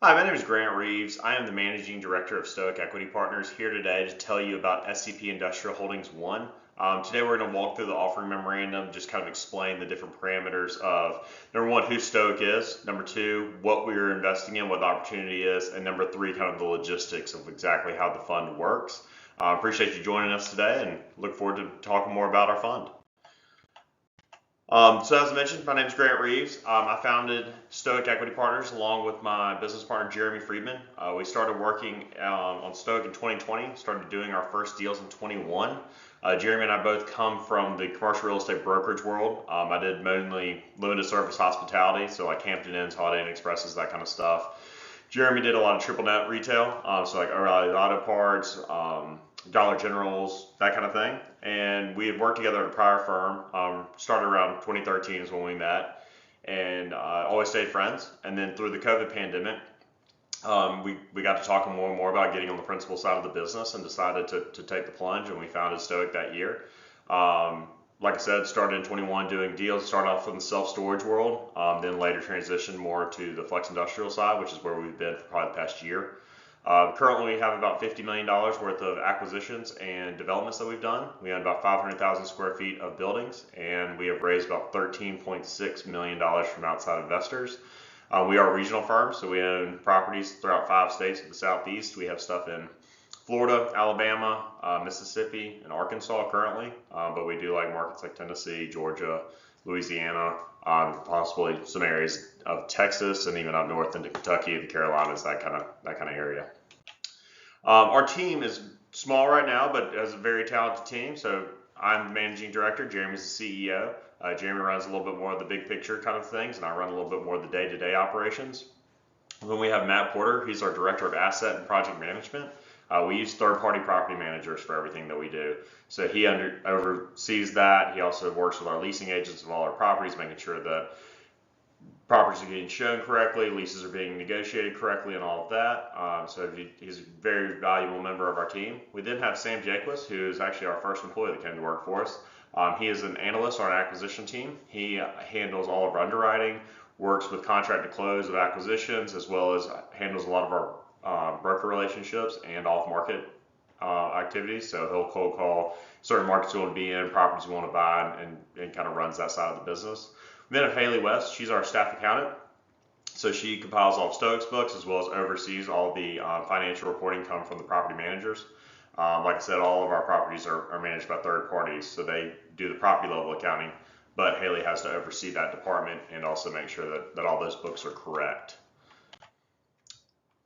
Hi, my name is Grant Reeves. I am the Managing Director of Stoic Equity Partners here today to tell you about SEP Industrial Holdings 1. Today we're going to walk through the offering memorandum, just kind of explain the different parameters of number one, who Stoic is, number two, what we're investing in, what the opportunity is, and number three, kind of the logistics of exactly how the fund works. Appreciate you joining us today and look forward to talking more about our fund. So as I mentioned, my name is Grant Reeves. I founded Stoic Equity Partners along with my business partner, Jeremy Friedman. We started working on Stoic in 2020, started doing our first deals in 21. Jeremy and I both come from the commercial real estate brokerage world. I did mainly limited service hospitality, so like Hampton Inns, Holiday Inn Expresses, that kind of stuff. Jeremy did a lot of triple net retail, so like O'Reilly Auto Parts, Dollar Generals, that kind of thing. And we had worked together at a prior firm. Started around 2013 is when we met, and always stayed friends. And then through the COVID pandemic, we got to talking more and more about getting on the principal side of the business, and decided to take the plunge. And we founded Stoic that year. Like I said, started in 21 doing deals. Started off in the self-storage world, then later transitioned more to the flex industrial side, which is where we've been for probably the past year. Currently, we have about $50 million worth of acquisitions and developments that we've done. We own about 500,000 square feet of buildings, and we have raised about $13.6 million from outside investors. We are a regional firm, so we own properties throughout 5 states of the Southeast. We have stuff in Florida, Alabama, Mississippi, and Arkansas currently, but we do like markets like Tennessee, Georgia, Louisiana, possibly some areas of Texas, and even up north into Kentucky, the Carolinas, that kind of area. Our team is small right now, but as a very talented team. So I'm the managing director. Jeremy's the CEO. Jeremy runs a little bit more of the big picture kind of things, and I run a little bit more of the day-to-day operations. Then we have Matt Porter. He's our director of asset and project management. We use third-party property managers for everything that we do. So he oversees that. He also works with our leasing agents of all our properties, making sure that properties are getting shown correctly, leases are being negotiated correctly, and all of that. So he's a very valuable member of our team. We then have Sam Jaquist, who is actually our first employee that came to work for us. He is an analyst on our acquisition team. He handles all of our underwriting, works with contract to close of acquisitions, as well as handles a lot of our broker relationships and off-market activities. So he'll cold call certain markets we want to be in, properties we want to buy, and kind of runs that side of the business. We then have Haley West. She's our staff accountant. So she compiles all of Stoic's books, as well as oversees all the financial reporting come from the property managers. Like I said, all of our properties are managed by third parties, so they do the property level accounting, but Haley has to oversee that department and also make sure that all those books are correct.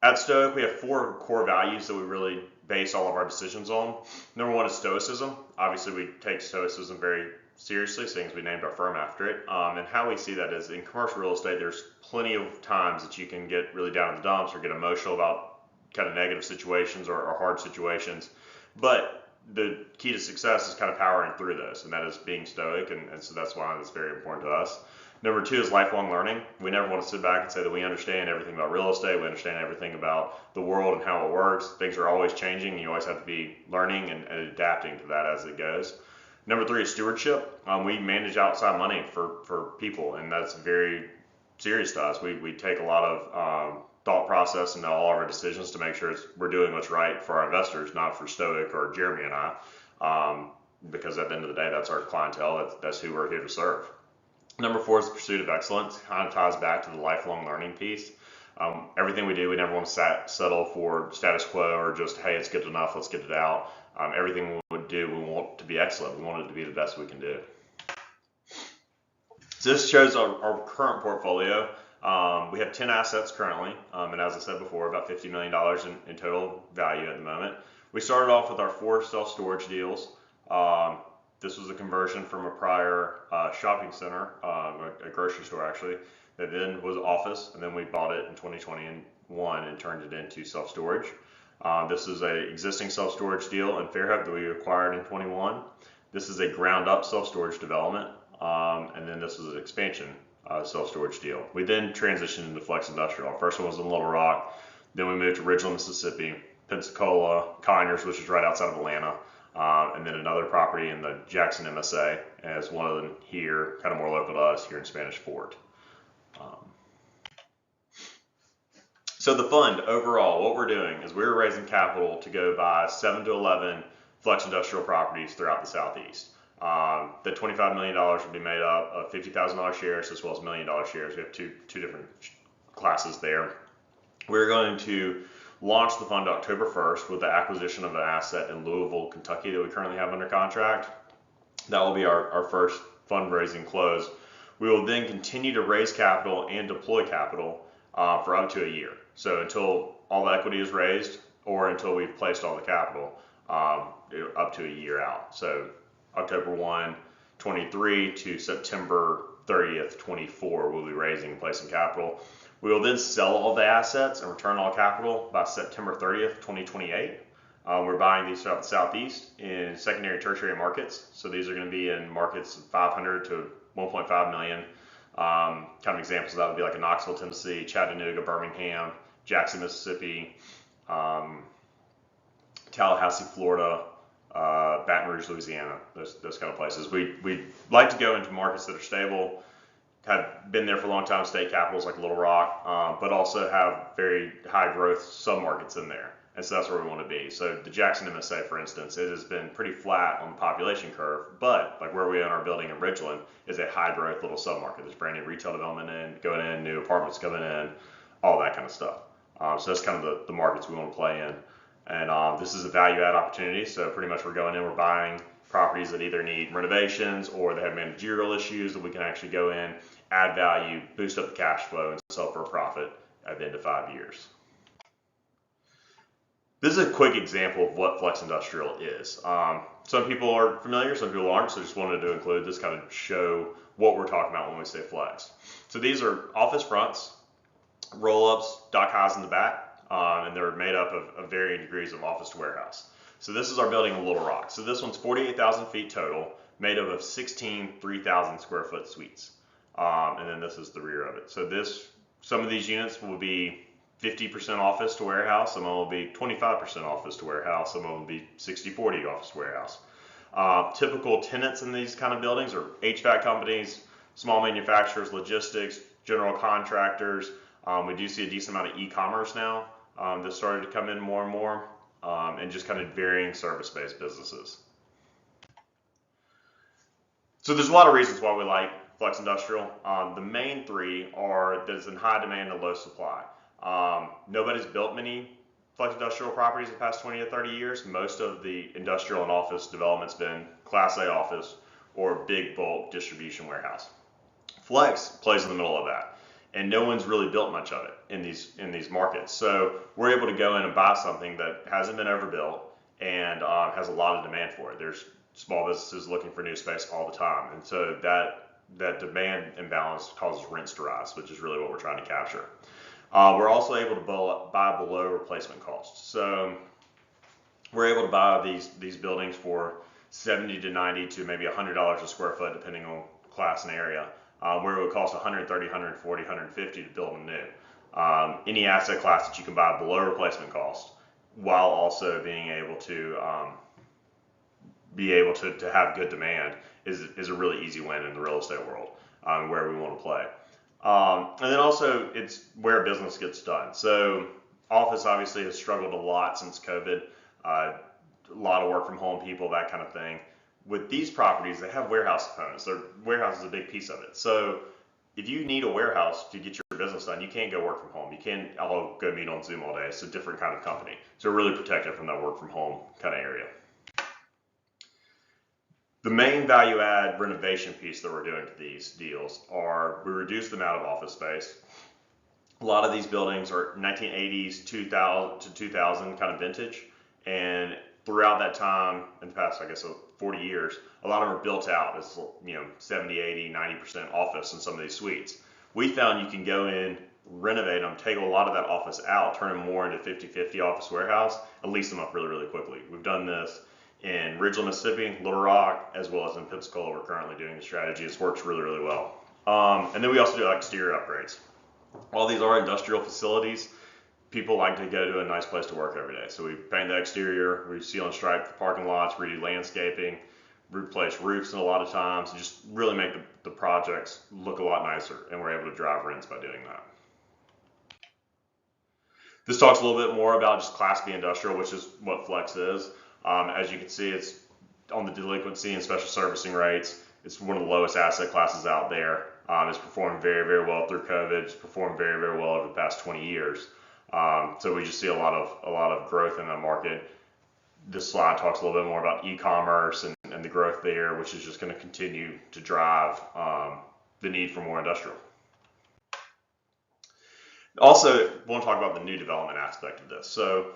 At Stoic, we have 4 core values that we really base all of our decisions on. Number one is stoicism. Obviously, we take stoicism very seriously, seeing as we named our firm after it. And how we see that is in commercial real estate, there's plenty of times that you can get really down in the dumps or get emotional about kind of negative situations or hard situations. But the key to success is kind of powering through those, and that is being stoic, and so that's why it's very important to us. Number 2 is lifelong learning. We never want to sit back and say that we understand everything about real estate, we understand everything about the world and how it works. Things are always changing, and you always have to be learning and adapting to that as it goes. Number 3 is stewardship. We manage outside money for people, and that's very serious to us. We take a lot of thought process into all of our decisions to make sure we're doing what's right for our investors, not for Stoic or Jeremy and I, because at the end of the day, that's our clientele. That's who we're here to serve. Number 4 is the pursuit of excellence. Kind of ties back to the lifelong learning piece. Everything we do, we never want to settle for status quo or just, hey, it's good enough, let's get it out. Everything we would do, we want to be excellent. We want it to be the best we can do. So this shows our current portfolio. We have 10 assets currently, and as I said before, about $50 million in total value at the moment. We started off with our 4 self-storage deals. This was a conversion from a prior shopping center, a grocery store actually, that then was office, and then we bought it in 2021 and turned it into self-storage. This is an existing self-storage deal in Fairhope that we acquired in 21. This is a ground-up self-storage development, and then this is an expansion self-storage deal. We then transitioned into flex industrial. Our first one was in Little Rock, then we moved to Ridgeland, Mississippi, Pensacola, Conyers, which is right outside of Atlanta, and then another property in the Jackson MSA as one of them here, kind of more local to us here in Spanish Fort. So the fund overall, what we're doing is we're raising capital to go buy 7 to 11 flex industrial properties throughout the Southeast. The $25 million will be made up of $50,000 shares as well as $1 million shares. We have two different classes there. We're going to launch the fund October 1st with the acquisition of an asset in Louisville, Kentucky that we currently have under contract. That will be our first fundraising close. We will then continue to raise capital and deploy capital for up to a year. So until all the equity is raised or until we've placed all the capital, up to a year out. So October 1, 23 to September 30th, 24, we'll be raising and placing capital. We will then sell all the assets and return all capital by September 30th, 2028. We're buying these throughout the Southeast in secondary, tertiary markets. So these are going to be in markets of 500 to 1.5 million. Kind of examples of that would be like in Knoxville, Tennessee, Chattanooga, Birmingham, Jackson, Mississippi, Tallahassee, Florida, Baton Rouge, Louisiana, those kind of places. We'd like to go into markets that are stable, have been there for a long time, state capitals like Little Rock, but also have very high growth submarkets in there. And so that's where we want to be. So the Jackson MSA, for instance, it has been pretty flat on the population curve, but like where we own our building in Ridgeland is a high growth little submarket. There's brand new retail development going in, new apartments coming in, all that kind of stuff. So that's kind of the markets we want to play in. And this is a value add opportunity. So pretty much we're going in, we're buying properties that either need renovations or they have managerial issues that we can actually go in, add value, boost up the cash flow, and sell for a profit at the end of 5 years. This is a quick example of what flex industrial is. Some people are familiar, some people aren't, so just wanted to include this, kind of show what we're talking about when we say flex. So these are office fronts, roll-ups, dock highs in the back, and they're made up of varying degrees of office to warehouse. So this is our building in Little Rock. So this one's 48,000 feet total, made up of 16 3,000 square foot suites. And then this is the rear of it. So some of these units will be 50% office to warehouse, some of them will be 25% office to warehouse, some of them will be 60-40 office to warehouse. Typical tenants in these kind of buildings are HVAC companies, small manufacturers, logistics, general contractors. We do see a decent amount of e-commerce now that's started to come in more and more, and just kind of varying service-based businesses. So there's a lot of reasons why we like flex industrial. The main three are that it's in high demand and low supply. Nobody's built many flex industrial properties in the past 20 to 30 years. Most of the industrial and office development's been Class A office or big bulk distribution warehouse. Flex plays in the middle of that, and no one's really built much of it in these markets. So we're able to go in and buy something that hasn't been overbuilt and has a lot of demand for it. There's small businesses looking for new space all the time, and so that demand imbalance causes rents to rise, which is really what we're trying to capture. We're also able to buy below replacement costs. So we're able to buy these buildings for $70 to $90 to maybe $100 a square foot, depending on class and area, where it would cost $130, $140, $150 to build them new. Any asset class that you can buy below replacement cost, while also being able to have good demand, is a really easy win in the real estate world, where we want to play. And then also it's where business gets done. So office obviously has struggled a lot since COVID, a lot of work from home people, that kind of thing. With these properties, they have warehouse components. Warehouse is a big piece of it. So if you need a warehouse to get your business done, you can't go work from home. You can't go meet on Zoom all day. It's a different kind of company. So we're really protected from that work from home kind of area. The main value add renovation piece that we're doing to these deals are we reduce the amount of office space. A lot of these buildings are 1980s, 2000 to 2000 kind of vintage, and throughout that time, in the past, I guess, 40 years, a lot of them are built out as 70, 80, 90% office in some of these suites. We found you can go in, renovate them, take a lot of that office out, turn them more into 50-50 office warehouse, and lease them up really, really quickly. We've done this in Ridgeland, Mississippi, Little Rock, as well as in Pensacola. We're currently doing the strategy. It's works really, really well. And then we also do exterior upgrades. While these are industrial facilities, people like to go to a nice place to work every day. So we paint the exterior, we seal and stripe the parking lots, redo landscaping, replace roofs a lot of times, and just really make the projects look a lot nicer. And we're able to drive rents by doing that. This talks a little bit more about just Class B industrial, which is what Flex is. As you can see, it's on the delinquency and special servicing rates. It's one of the lowest asset classes out there. It's performed very, very well through COVID. It's performed very, very well over the past 20 years. So we just see a lot of growth in the market. This slide talks a little bit more about e-commerce and the growth there, which is just going to continue to drive the need for more industrial. Also, I want to talk about the new development aspect of this. So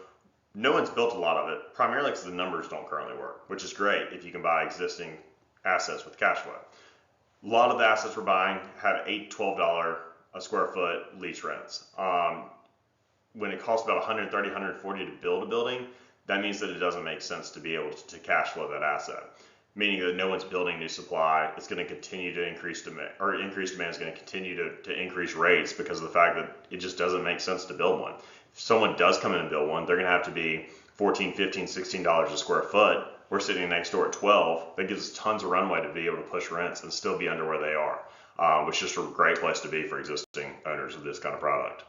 no one's built a lot of it, primarily because the numbers don't currently work, which is great if you can buy existing assets with cash flow. A lot of the assets we're buying have $8, $12 a square foot lease rents. When it costs about $130, $140 to build a building, that means that it doesn't make sense to be able to cash flow that asset. Meaning that no one's building new supply. It's going to continue to increase demand, or increased demand is going to continue to increase rates because of the fact that it just doesn't make sense to build one. If someone does come in and build one, they're going to have to be $14, $15, $16 a square foot. We're sitting next door at 12. That gives us tons of runway to be able to push rents and still be under where they are, which is just a great place to be for existing owners of this kind of product.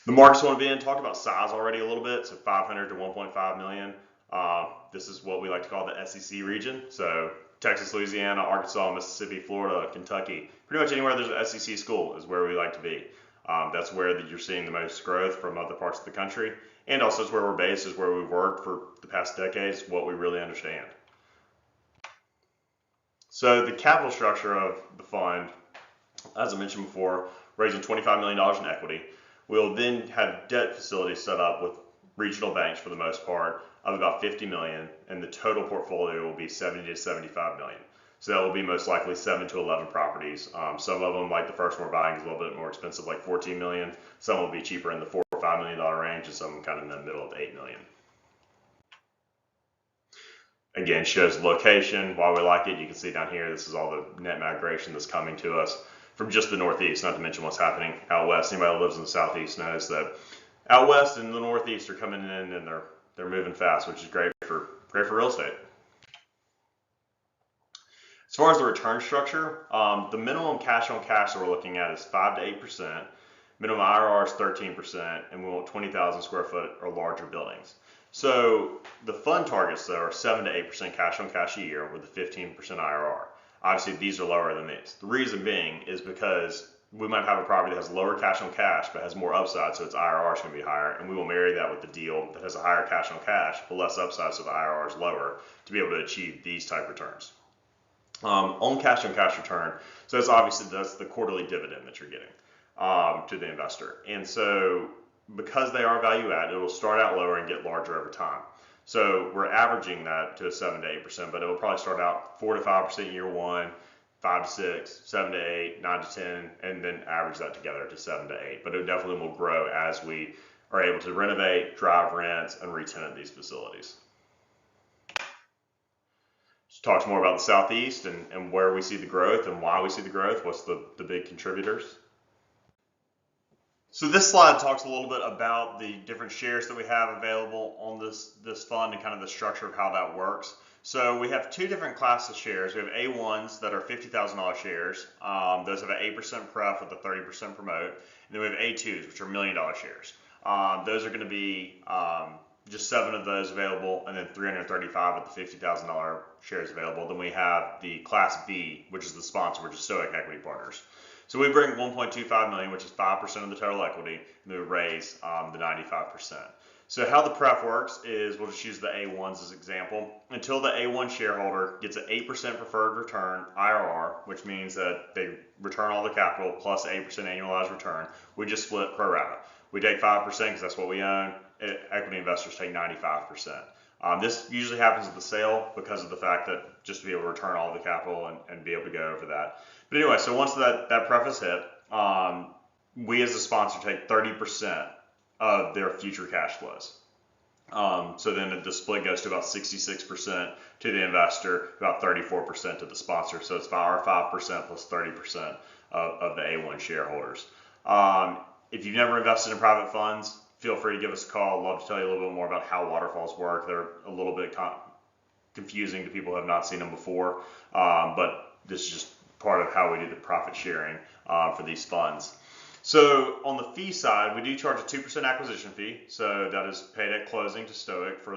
The markets we want to be in, talked about size already a little bit, so 500 to 1.5 million. This is what we like to call the SEC region. So Texas, Louisiana, Arkansas, Mississippi, Florida, Kentucky, pretty much anywhere there's an SEC school is where we like to be. That's where you're seeing the most growth from other parts of the country. And also it's where we're based, is where we've worked for the past decades, what we really understand. So the capital structure of the fund, as I mentioned before, raising $25 million in equity. We'll then have debt facilities set up with regional banks for the most part of about $50 million, and the total portfolio will be $70 to $75 million. So that will be most likely 7 to 11 properties. Some of them, like the first one we're buying, is a little bit more expensive, like $14 million. Some will be cheaper in the $4 or $5 million range, and some kind of in the middle of $8 million. Again, shows the location. Why we like it, you can see down here, this is all the net migration that's coming to us from just the Northeast, not to mention what's happening out west. Anybody that lives in the Southeast knows that out west and the Northeast are coming in and they're moving fast, which is great for real estate. As far as the return structure, the minimum cash on cash that we're looking at is 5 to 8%. Minimum IRR is 13%, and we want 20,000 square foot or larger buildings. So the fund targets, though, are 7 to 8% cash on cash a year with a 15% IRR. Obviously, these are lower than these. The reason being is because we might have a property that has lower cash on cash but has more upside, so its IRR is going to be higher, and we will marry that with the deal that has a higher cash on cash but less upside, so the IRR is lower, to be able to achieve these type returns. On cash return, so that's the quarterly dividend that you're getting to the investor. And so because they are value add, it will start out lower and get larger over time. So we're averaging that to a 7 to 8%, but it will probably start out 4 to 5% year one, 5 to 6, 7 to 8, 9 to 10, and then average that together to 7 to 8. But it definitely will grow as we are able to renovate, drive rents, and re-tenant these facilities. Just talks more about the Southeast and where we see the growth and why we see the growth, what's the big contributors. So this slide talks a little bit about the different shares that we have available on this fund and kind of the structure of how that works. So we have two different classes of shares. We have A1s that are $50,000 shares. Those have an 8% pref with a 30% promote. And then we have A2s, which are $1 million shares. Those are going to be just 7 of those available, and then 335 with the $50,000 shares available. Then we have the Class B, which is the sponsor, which is Stoic Equity Partners. So we bring 1.25 million, which is 5% of the total equity, and then we raise the 95%. So how the pref works is we'll just use the A1s as example. Until the A1 shareholder gets an 8% preferred return IRR, which means that they return all the capital plus 8% annualized return, we just split pro rata. We take 5% because that's what we own. Equity investors take 95%. This usually happens at the sale because of the fact that just to be able to return all the capital and be able to go over that. But anyway, so once that pref is hit, we as a sponsor take 30% of their future cash flows. So then the split goes to about 66% to the investor, about 34% to the sponsor. So it's our 5% plus 30% of the A1 shareholders. If you've never invested in private funds, feel free to give us a call. I'd love to tell you a little bit more about how waterfalls work. They're a little bit confusing to people who have not seen them before, but this is just part of how we do the profit sharing for these funds. So on the fee side, we do charge a 2% acquisition fee. So that is paid at closing to Stoic for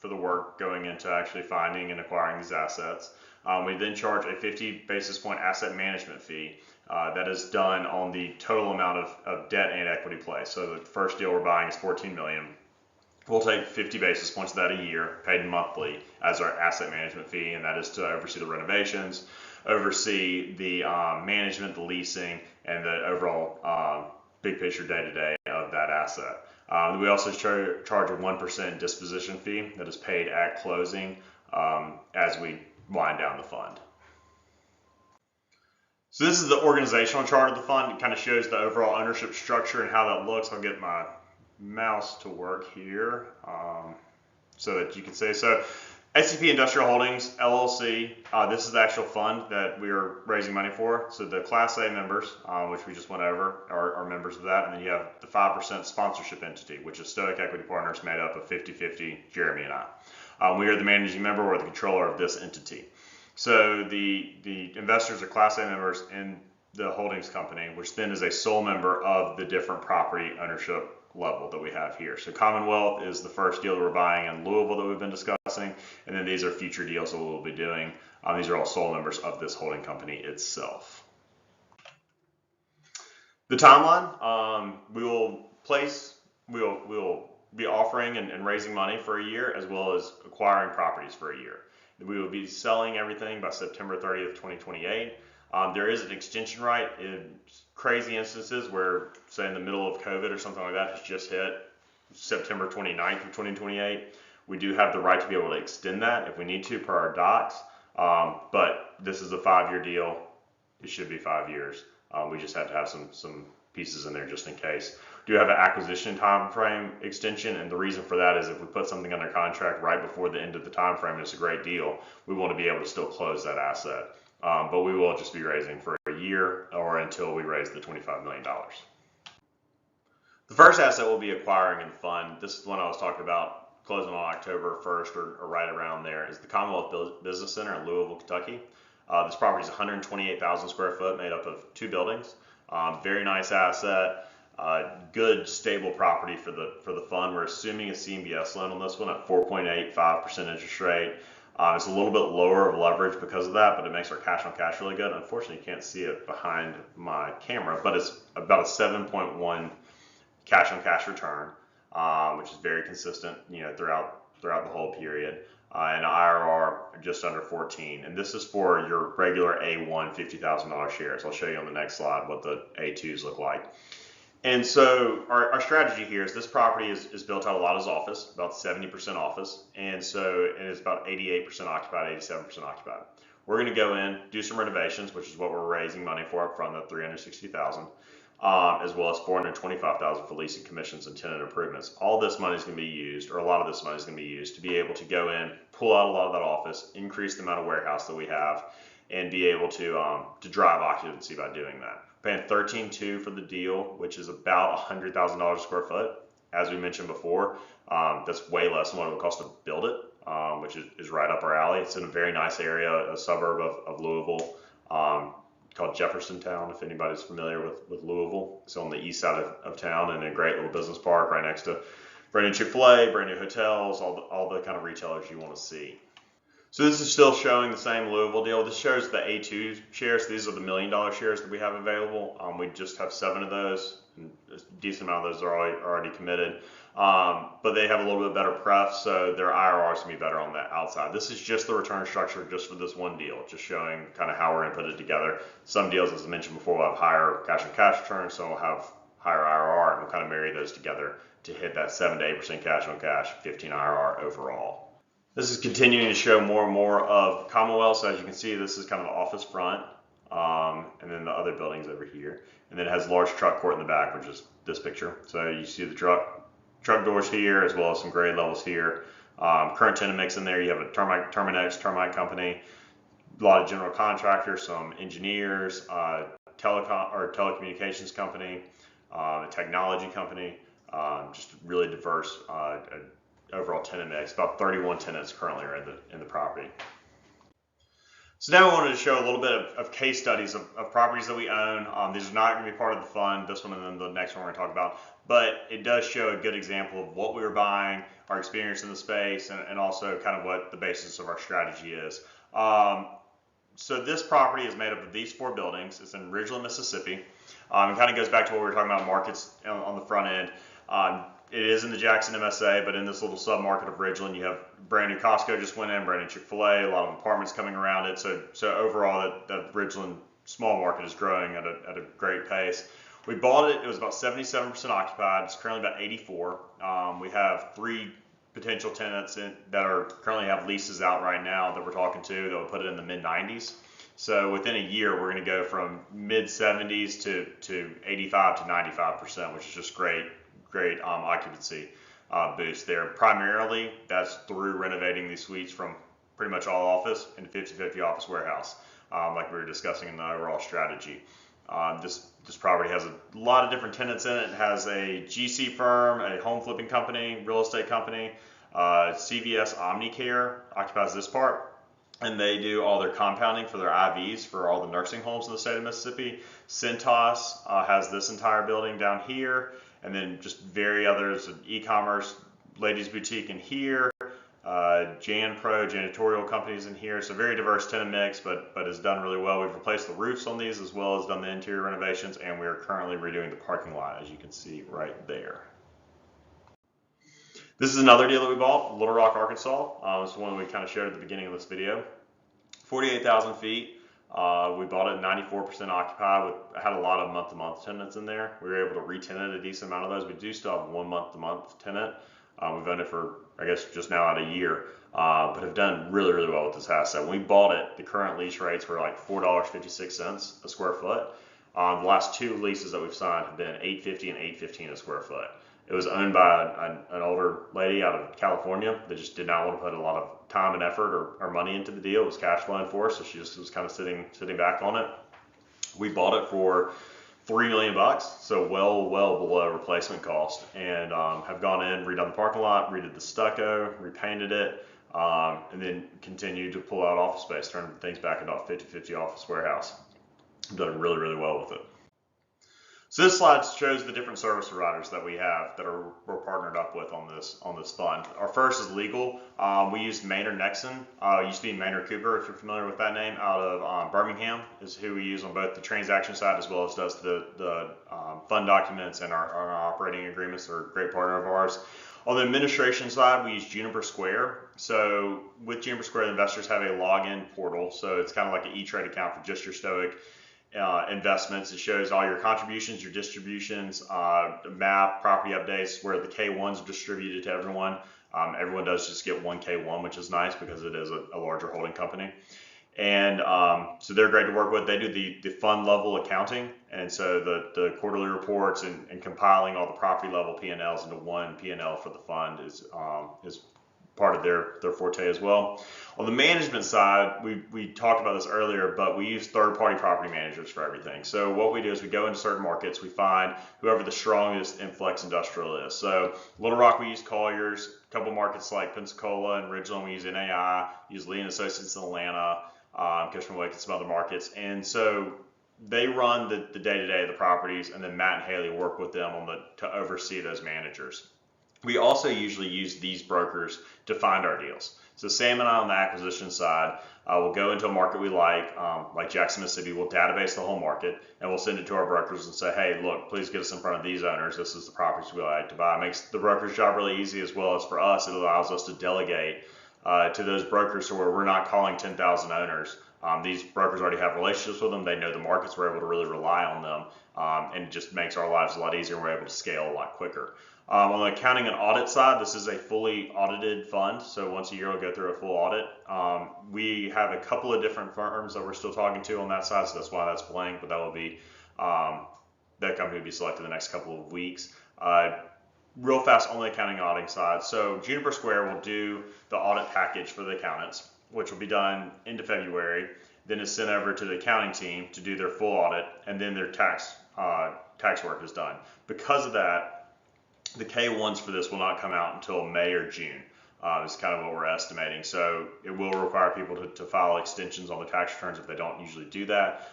the work going into actually finding and acquiring these assets. We then charge a 50 basis point asset management fee. That is done on the total amount of debt and equity placed. So the first deal we're buying is $14 million. We'll take 50 basis points of that a year, paid monthly, as our asset management fee, and that is to oversee the renovations, oversee the management, the leasing, and the overall big picture day-to-day of that asset. We also charge a 1% disposition fee that is paid at closing as we wind down the fund. So this is the organizational chart of the fund. It kind of shows the overall ownership structure and how that looks. I'll get my mouse to work here so that you can see. So SEP Industrial Holdings, LLC, this is the actual fund that we are raising money for. So the Class A members, which we just went over, are members of that. And then you have the 5% sponsorship entity, which is Stoic Equity Partners, made up of 50-50, Jeremy and I. We are the managing member or the controller of this entity. So the investors are Class A members in the holdings company, which then is a sole member of the different property ownership level that we have here. So Commonwealth is the first deal that we're buying in Louisville that we've been discussing, and then these are future deals that we'll be doing. These are all sole members of this holding company itself. The timeline, we will be offering and raising money for a year, as well as acquiring properties for a year. We will be selling everything by September 30th, 2028. There is an extension right in crazy instances where, say, in the middle of COVID or something like that has just hit September 29th of 2028. We do have the right to be able to extend that if we need to per our docs, but this is a 5-year deal. It should be 5 years. We just have to have some pieces in there just in case. We do have an acquisition time frame extension, and the reason for that is if we put something under contract right before the end of the time frame and it's a great deal, we want to be able to still close that asset. But we will just be raising for a year or until we raise the $25 million. The first asset we'll be acquiring in the fund, this is the one I was talking about, closing on October 1st or right around there, is the Commonwealth Business Center in Louisville, Kentucky. This property is 128,000 square foot, made up of 2 buildings. Very nice asset. Good stable property for the fund. We're assuming a CMBS loan on this one at 4.85% interest rate. It's a little bit lower of leverage because of that, but it makes our cash on cash really good. Unfortunately, you can't see it behind my camera, but it's about a 7.1 cash on cash return, which is very consistent, throughout the whole period, and IRR just under 14. And this is for your regular A1 $50,000 shares. I'll show you on the next slide what the A2s look like. And so our strategy here is this property is built out a lot as office, about 70% office, and so it is about 88% occupied, 87% occupied. We're going to go in, do some renovations, which is what we're raising money for up front, that $360,000, as well as $425,000 for leasing commissions and tenant improvements. All this money is going to be used, or a lot of this money is going to be used to be able to go in, pull out a lot of that office, increase the amount of warehouse that we have, and be able to drive occupancy by doing that. Paying $13.2 for the deal, which is about $100,000 a square foot. As we mentioned before, that's way less than what it would cost to build it, which is right up our alley. It's in a very nice area, a suburb of Louisville, called Jeffersontown, if anybody's familiar with Louisville. It's on the east side of town, and a great little business park right next to brand new Chick-fil-A, brand new hotels, all the kind of retailers you want to see. So this is still showing the same Louisville deal. This shows the A2 shares. These are the $1 million shares that we have available. We just have 7 of those, and a decent amount of those are already committed. But they have a little bit better pref, so their IRR is going to be better on the outside. This is just the return structure just for this one deal, just showing kind of how we're going to put it together. Some deals, as I mentioned before, will have higher cash on cash returns, some will have higher IRR, and we'll kind of marry those together to hit that 7 to 8% cash on cash, 15 IRR overall. This is continuing to show more and more of Commonwealth. So as you can see, this is kind of the office front, and then the other buildings over here. And then it has a large truck court in the back, which is this picture. So you see the truck doors here, as well as some grade levels here. Current tenant mix in there. You have a termite company, a lot of general contractors, some engineers, telecommunications company, a technology company, just really diverse overall tenant mix. About 31 tenants currently are in the property. So now I wanted to show a little bit of case studies of properties that we own. These are not going to be part of the fund, this one and then the next one we're going to talk about, but it does show a good example of what we were buying, our experience in the space, and also kind of what the basis of our strategy is. So this property is made up of these 4 buildings. It's in Ridgeland, Mississippi. It kind of goes back to what we were talking about markets on the front end. It is in the Jackson MSA, but in this little sub-market of Ridgeland, you have brand new Costco just went in, brand new Chick-fil-A, a lot of apartments coming around it. So overall, that Ridgeland small market is growing at a great pace. We bought it. It was about 77% occupied. It's currently about 84. We have 3 potential tenants that are currently have leases out right now that we're talking to that will put it in the mid-90s. So within a year, we're going to go from mid-70s to 85 to 95%, which is just great occupancy boost there. Primarily, that's through renovating these suites from pretty much all office into 50/50 office warehouse, like we were discussing in the overall strategy. This property has a lot of different tenants in it. It has a GC firm, a home flipping company, real estate company, CVS Omnicare occupies this part, and they do all their compounding for their IVs for all the nursing homes in the state of Mississippi. Cintas has this entire building down here, and then just others, e-commerce, ladies boutique in here, Jan Pro janitorial companies in here. So very diverse tenant mix, but has done really well. We've replaced the roofs on these as well as done the interior renovations, and we are currently redoing the parking lot, as you can see right there. This is another deal that we bought, Little Rock, Arkansas. This is one we kind of showed at the beginning of this video. 48,000 feet. We bought it 94% occupied. Had a lot of month-to-month tenants in there. We were able to re-tenant a decent amount of those. We do still have 1 month-to-month tenant. We've owned it for, I guess, just now out a year, but have done really, really well with this asset. When we bought it, the current lease rates were like $4.56 a square foot. The last 2 leases that we've signed have been $8.50 and $8.15 a square foot. It was owned by an older lady out of California that just did not want to put a lot of time and effort or money into the deal. It was cash flowing for us, so she just was kind of sitting back on it. We bought it for $3 million, so well below replacement cost, and have gone in, redone the parking lot, redid the stucco, repainted it, and then continued to pull out office space, turn things back into a 50/50 office warehouse. Done really, really well with it. So this slide shows the different service providers that we have that we're partnered up with on this fund. Our first is legal. We use Maynard Nexon. It used to be Maynard Cooper, if you're familiar with that name, out of Birmingham, is who we use on both the transaction side as well as does the fund documents and our operating agreements. They're a great partner of ours. On the administration side, we use Juniper Square. So with Juniper Square, the investors have a login portal. So it's kind of like an E-Trade account for just your Stoic investments. It shows all your contributions, your distributions, map, property updates, where the K1s are distributed to everyone. Everyone does just get one K1, which is nice because it is a larger holding company. And so they're great to work with. They do the fund level accounting, and so the quarterly reports and compiling all the property level P&Ls into one P&L for the fund is part of their forte as well. On the management side, we talked about this earlier, but we use third-party property managers for everything. So what we do is we go into certain markets, we find whoever the strongest in flex industrial is. So Little Rock, we use Colliers. A couple markets like Pensacola and Ridgeland, we use NAI, use Lee & Associates in Atlanta, Cushman Wake and some other markets. And so they run the day-to-day of the properties, and then Matt and Haley work with them to oversee those managers. We also usually use these brokers to find our deals. So Sam and I on the acquisition side will go into a market we like Jackson, Mississippi. We'll database the whole market, and we'll send it to our brokers and say, hey, look, please get us in front of these owners. This is the properties we like to buy. It makes the broker's job really easy, as well as for us, it allows us to delegate to those brokers to where we're not calling 10,000 owners. These brokers already have relationships with them. They know the markets. We're able to really rely on them, and it just makes our lives a lot easier, and we're able to scale a lot quicker. On the accounting and audit side, this is a fully audited fund, so once a year we'll go through a full audit. We have a couple of different firms that we're still talking to on that side, so that's why that's blank, but that will be that company will be selected the next couple of weeks. Real fast on the accounting and auditing side, so Juniper Square will do the audit package for the accountants, which will be done into February, then is sent over to the accounting team to do their full audit, and then their tax work is done. Because of that, the K1s for this will not come out until May or June. is kind of what we're estimating. So it will require people to file extensions on the tax returns if they don't usually do that.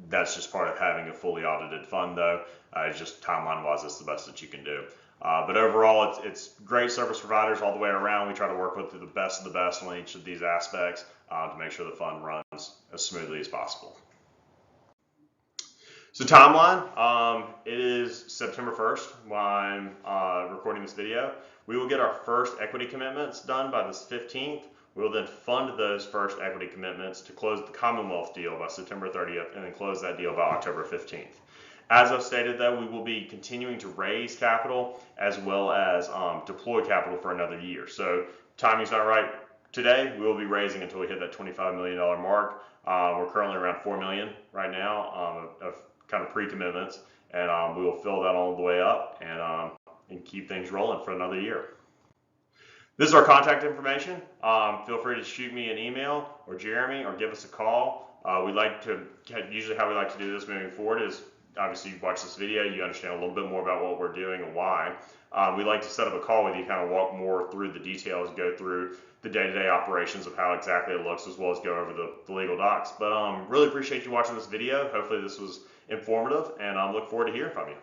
That's just part of having a fully audited fund, though. It's just timeline-wise, it's the best that you can do. But overall, it's great service providers all the way around. We try to work with the best of the best on each of these aspects to make sure the fund runs as smoothly as possible. So timeline, it is September 1st when I'm recording this video. We will get our first equity commitments done by this 15th. We will then fund those first equity commitments to close the Commonwealth deal by September 30th and then close that deal by October 15th. As I've stated, though, we will be continuing to raise capital as well as deploy capital for another year. So timing's not right today. We will be raising until we hit that $25 million mark. We're currently around $4 million right now of kind of pre-commitments, and we will fill that all the way up and keep things rolling for another year. This is our contact information. Feel free to shoot me an email or Jeremy or give us a call. Usually how we like to do this moving forward is, obviously you watch this video, you understand a little bit more about what we're doing and why. We like to set up a call with you, kind of walk more through the details, go through the day-to-day operations of how exactly it looks, as well as go over the legal docs. But really appreciate you watching this video. Hopefully this was informative, and look forward to hearing from you.